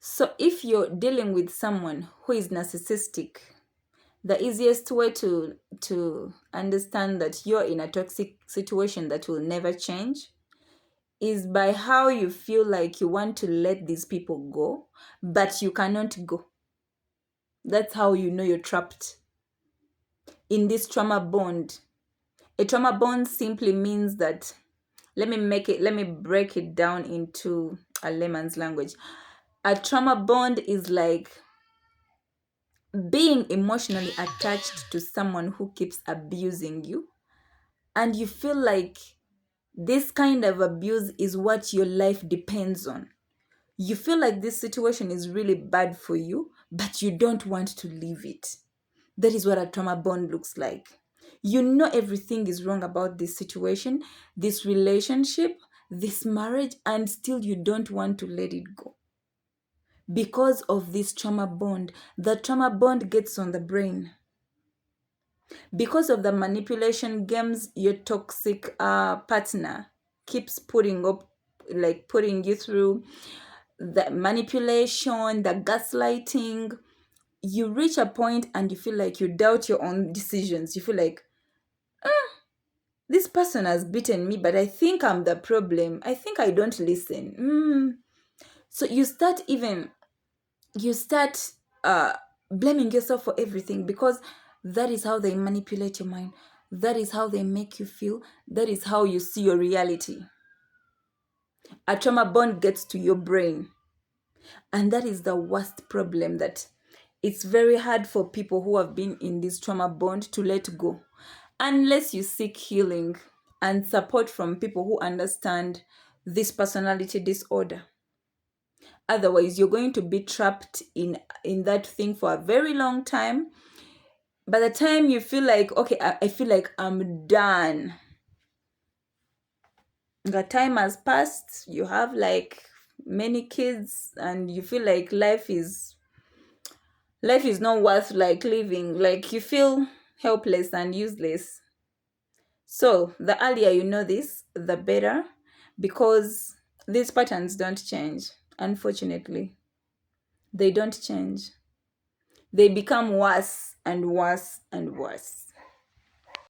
So if you're dealing with someone who is narcissistic, the easiest way to understand that you're in a toxic situation that will never change is by how you feel like you want to let these people go, but you cannot go. That's how you know you're trapped in this trauma bond. A trauma bond simply means that, let me break it down into a layman's language. A trauma bond is like being emotionally attached to someone who keeps abusing you, and you feel like this kind of abuse is what your life depends on. You feel like this situation is really bad for you, but you don't want to leave it. That is what a trauma bond looks like. You know everything is wrong about this situation, this relationship, this marriage, and still you don't want to let it go. Because of this trauma bond, the trauma bond gets on the brain. Because of the manipulation games your toxic partner keeps putting you through, the manipulation, the gaslighting, you reach a point and you feel like you doubt your own decisions. You feel like, this person has beaten me, but I think I'm the problem. I think I don't listen. So you start blaming yourself for everything, because that is how they manipulate your mind. That is how they make you feel. That is how you see your reality. A trauma bond gets to your brain. And that is the worst problem, that it's very hard for people who have been in this trauma bond to let go, unless you seek healing and support from people who understand this personality disorder. Otherwise, you're going to be trapped in that thing for a very long time. By the time you feel like, okay, I feel like I'm done, the time has passed, you have like many kids, and you feel like life is not worth like living. Like you feel helpless and useless. So the earlier you know this, the better, because these patterns don't change. Unfortunately, they don't change. They become worse and worse and worse.